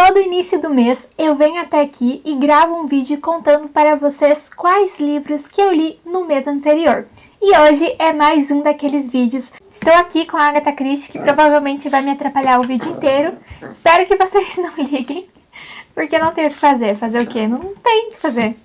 Todo início do mês eu venho até aqui e gravo um vídeo contando para vocês quais livros que eu li no mês anterior. E hoje é mais um daqueles vídeos. Estou aqui com a Agatha Christie, que provavelmente vai me atrapalhar o vídeo inteiro. Espero que vocês não liguem, porque não tem o que fazer. Fazer o quê? Não tem o que fazer.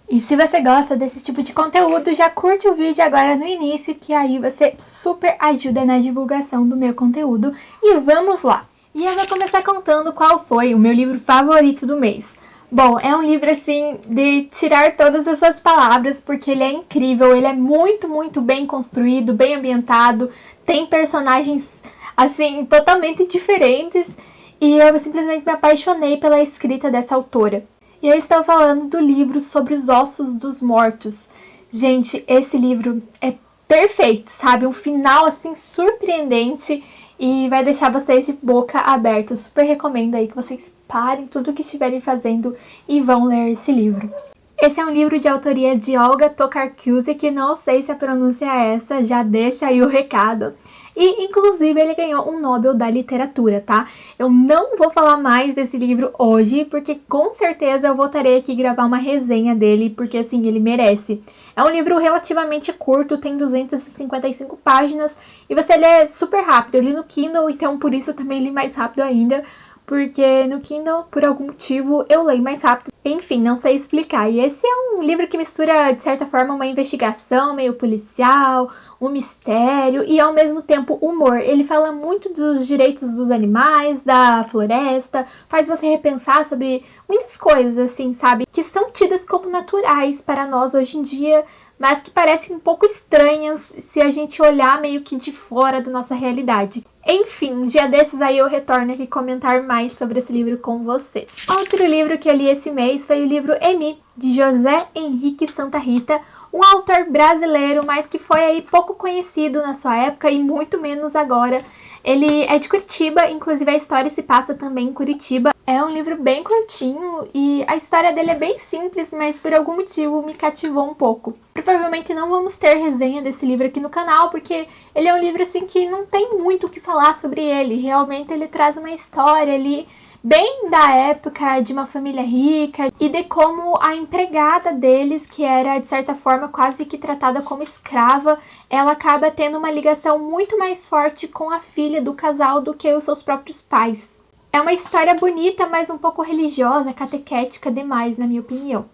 E se você gosta desse tipo de conteúdo, já curte o vídeo agora no início, que aí você super ajuda na divulgação do meu conteúdo. E vamos lá! E eu vou começar contando qual foi o meu livro favorito do mês. Bom, é um livro assim de tirar todas as suas palavras, porque ele é incrível, ele é muito bem construído, bem ambientado, tem personagens assim totalmente diferentes e eu simplesmente me apaixonei pela escrita dessa autora. E eu estou falando do livro Sobre os Ossos dos Mortos. Gente, esse livro é perfeito, sabe? Um final, assim, surpreendente e vai deixar vocês de boca aberta. Eu super recomendo aí que vocês parem tudo o que estiverem fazendo e vão ler esse livro. Esse é um livro de autoria de Olga Tokarczuk, que não sei se a pronúncia é essa, já deixa aí o recado. E, inclusive, ele ganhou um Nobel da Literatura, tá? Eu não vou falar mais desse livro hoje, porque com certeza eu voltarei aqui gravar uma resenha dele, porque, assim, ele merece. É um livro relativamente curto, tem 255 páginas, e você lê super rápido. Eu li no Kindle, então por isso eu também li mais rápido ainda, porque no Kindle, por algum motivo, eu leio mais rápido. Enfim, não sei explicar. E esse é um livro que mistura, de certa forma, uma investigação meio policial, um mistério e, ao mesmo tempo, humor. Ele fala muito dos direitos dos animais, da floresta, faz você repensar sobre muitas coisas, assim, sabe? Que são tidas como naturais para nós hoje em dia, mas que parecem um pouco estranhas se a gente olhar meio que de fora da nossa realidade. Enfim, um dia desses aí eu retorno aqui comentar mais sobre esse livro com vocês. Outro livro que eu li esse mês foi o livro Emi, de José Henrique Santa Rita, um autor brasileiro, mas que foi aí pouco conhecido na sua época e muito menos agora. Ele é de Curitiba, inclusive a história se passa também em Curitiba. É um livro bem curtinho e a história dele é bem simples, mas por algum motivo me cativou um pouco. Provavelmente não vamos ter resenha desse livro aqui no canal, porque ele é um livro assim que não tem muito o que falar sobre ele. Realmente ele traz uma história ali bem da época de uma família rica e de como a empregada deles, que era de certa forma quase que tratada como escrava, ela acaba tendo uma ligação muito mais forte com a filha do casal do que os seus próprios pais. É uma história bonita, mas um pouco religiosa, catequética demais, na minha opinião.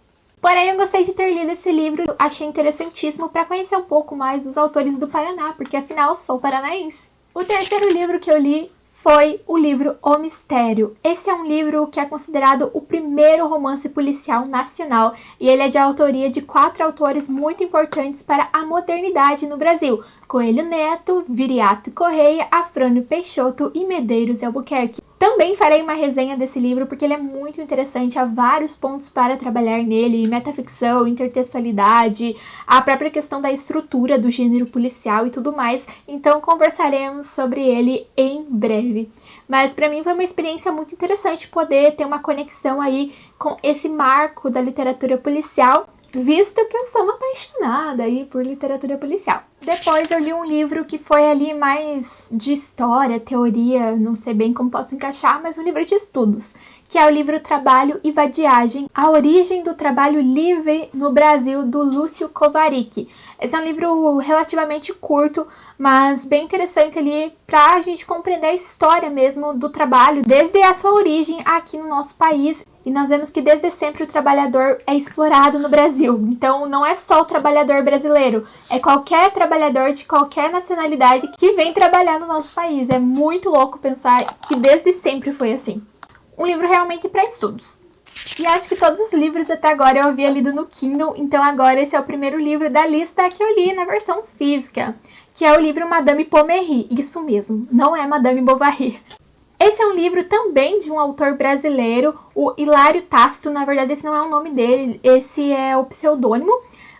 Porém, eu gostei de ter lido esse livro, achei interessantíssimo para conhecer um pouco mais dos autores do Paraná, porque afinal sou paranaense. O terceiro livro que eu li foi o livro O Mistério. Esse é um livro que é considerado o primeiro romance policial nacional e ele é de autoria de 4 autores muito importantes para a modernidade no Brasil: Coelho Neto, Viriato Correia, Afrânio Peixoto e Medeiros e Albuquerque. Também farei uma resenha desse livro porque ele é muito interessante, há vários pontos para trabalhar nele, metaficção, intertextualidade, a própria questão da estrutura do gênero policial e tudo mais, então conversaremos sobre ele em breve. Mas para mim foi uma experiência muito interessante poder ter uma conexão aí com esse marco da literatura policial, visto que eu sou uma apaixonada aí por literatura policial. Depois eu li um livro que foi ali mais de história, teoria, não sei bem como posso encaixar, mas um livro de estudos, que é o livro Trabalho e Vadiagem, a origem do trabalho livre no Brasil, do Lúcio Kovarik. Esse é um livro relativamente curto, mas bem interessante ali para a gente compreender a história mesmo do trabalho, desde a sua origem aqui no nosso país. E nós vemos que desde sempre o trabalhador é explorado no Brasil. Então não é só o trabalhador brasileiro, é qualquer trabalhador de qualquer nacionalidade que vem trabalhar no nosso país. É muito louco pensar que desde sempre foi assim. Um livro realmente para estudos. E acho que todos os livros até agora eu havia lido no Kindle, então agora esse é o primeiro livro da lista que eu li na versão física, que é o livro Madame Pommery. Isso mesmo, não é Madame Bovary. Esse é um livro também de um autor brasileiro, o Hilário Tácito. Na verdade, esse não é o nome dele, esse é o pseudônimo.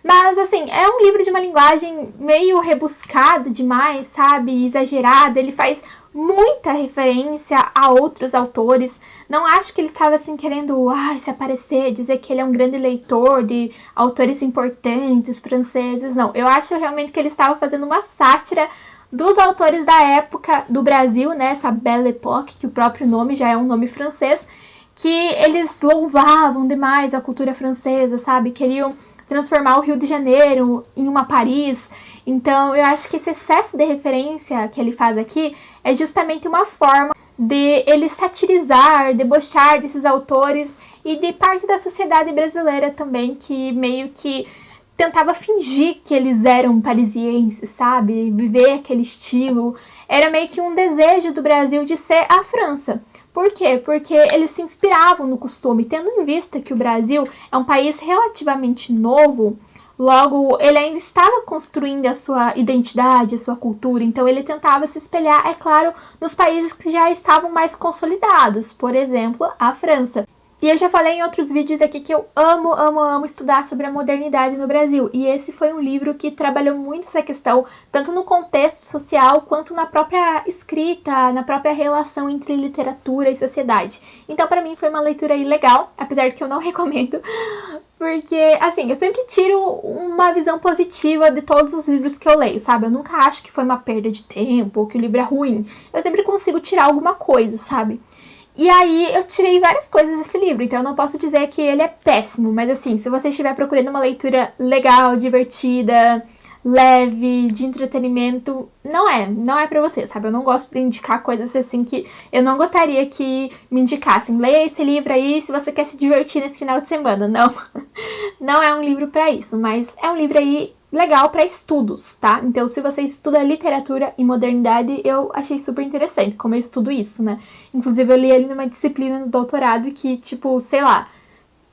Mas, assim, é um livro de uma linguagem meio rebuscada demais, sabe? Exagerada. Ele faz muita referência a outros autores. Não acho que ele estava, assim, querendo se aparecer, dizer que ele é um grande leitor de autores importantes franceses. Não, eu acho realmente que ele estava fazendo uma sátira dos autores da época do Brasil, né, essa Belle Époque, que o próprio nome já é um nome francês, que eles louvavam demais a cultura francesa, sabe? Queriam transformar o Rio de Janeiro em uma Paris. Então, eu acho que esse excesso de referência que ele faz aqui é justamente uma forma de ele satirizar, debochar desses autores e de parte da sociedade brasileira também, que meio que tentava fingir que eles eram parisienses, sabe? Viver aquele estilo. Era meio que um desejo do Brasil de ser a França. Por quê? Porque eles se inspiravam no costume, tendo em vista que o Brasil é um país relativamente novo, logo ele ainda estava construindo a sua identidade, a sua cultura, então ele tentava se espelhar, é claro, nos países que já estavam mais consolidados, por exemplo, a França. E eu já falei em outros vídeos aqui que eu amo estudar sobre a modernidade no Brasil. E esse foi um livro que trabalhou muito essa questão, tanto no contexto social, quanto na própria escrita, na própria relação entre literatura e sociedade. Então, pra mim, foi uma leitura aí legal, apesar de que eu não recomendo. Porque, assim, eu sempre tiro uma visão positiva de todos os livros que eu leio, sabe? Eu nunca acho que foi uma perda de tempo ou que o livro é ruim. Eu sempre consigo tirar alguma coisa, sabe? E aí eu tirei várias coisas desse livro, então eu não posso dizer que ele é péssimo, mas assim, se você estiver procurando uma leitura legal, divertida, leve, de entretenimento, não é pra você, sabe? Eu não gosto de indicar coisas assim que eu não gostaria que me indicassem. Leia esse livro aí se você quer se divertir nesse final de semana, não. Não é um livro pra isso, mas é um livro aí legal para estudos, tá? Então, se você estuda literatura e modernidade, eu achei super interessante, como eu estudo isso, né? Inclusive, eu li ele numa disciplina no doutorado que, tipo, sei lá,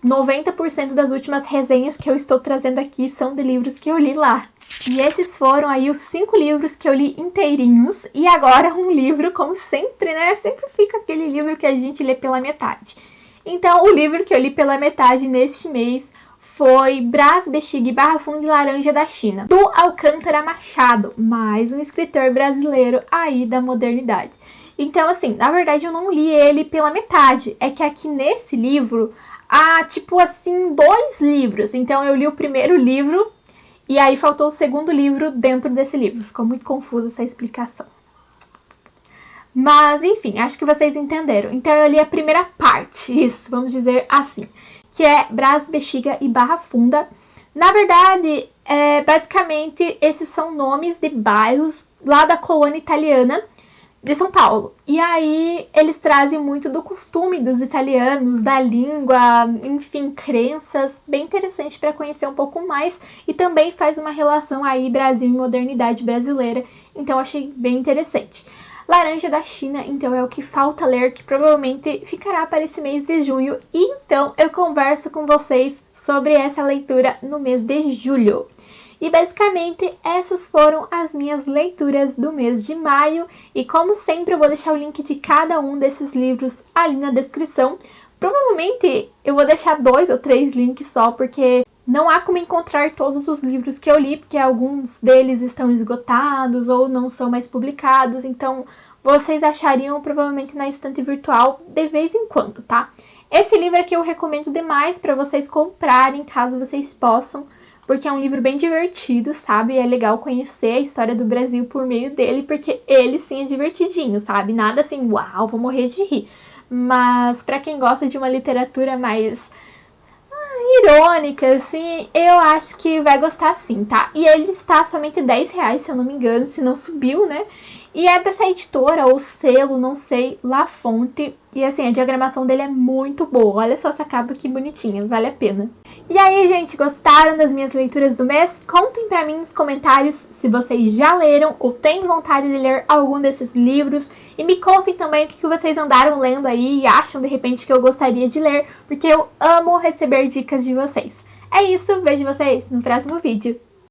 90% das últimas resenhas que eu estou trazendo aqui são de livros que eu li lá. E esses foram aí os 5 livros que eu li inteirinhos. E agora um livro, como sempre, né? Sempre fica aquele livro que a gente lê pela metade. Então, o livro que eu li pela metade neste mês foi Brás, Bexiga e Barra Funda e Laranja da China, do Alcântara Machado, mais um escritor brasileiro aí da modernidade. Então, assim, na verdade eu não li ele pela metade, é que aqui nesse livro há, tipo assim, 2 livros. Então eu li o primeiro livro e aí faltou o segundo livro dentro desse livro. Ficou muito confusa essa explicação. Mas, enfim, acho que vocês entenderam. Então eu li a primeira parte, isso, vamos dizer assim, que é Brás, Bexiga e Barra Funda. Na verdade, basicamente, esses são nomes de bairros lá da colônia italiana de São Paulo. E aí, eles trazem muito do costume dos italianos, da língua, enfim, crenças, bem interessante para conhecer um pouco mais. E também faz uma relação aí Brasil e modernidade brasileira. Então, achei bem interessante. Laranja da China, então, é o que falta ler, que provavelmente ficará para esse mês de junho. E então eu converso com vocês sobre essa leitura no mês de julho. E basicamente essas foram as minhas leituras do mês de maio. E como sempre eu vou deixar o link de cada um desses livros ali na descrição. Provavelmente eu vou deixar 2 ou 3 links só, porque não há como encontrar todos os livros que eu li, porque alguns deles estão esgotados ou não são mais publicados, então vocês achariam provavelmente na estante virtual de vez em quando, tá? Esse livro aqui eu recomendo demais para vocês comprarem, caso vocês possam, porque é um livro bem divertido, sabe? É legal conhecer a história do Brasil por meio dele, porque ele sim é divertidinho, sabe? Nada assim, uau, vou morrer de rir. Mas para quem gosta de uma literatura mais irônica, assim, eu acho que vai gostar sim, tá? E ele está somente R$10, se eu não me engano, se não subiu, né? E é dessa editora, ou selo, não sei, La Fonte. E assim, a diagramação dele é muito boa. Olha só essa capa que bonitinha, vale a pena. E aí, gente, gostaram das minhas leituras do mês? Contem pra mim nos comentários se vocês já leram ou têm vontade de ler algum desses livros. E me contem também o que vocês andaram lendo aí e acham de repente que eu gostaria de ler, porque eu amo receber dicas de vocês. É isso, vejo vocês no próximo vídeo.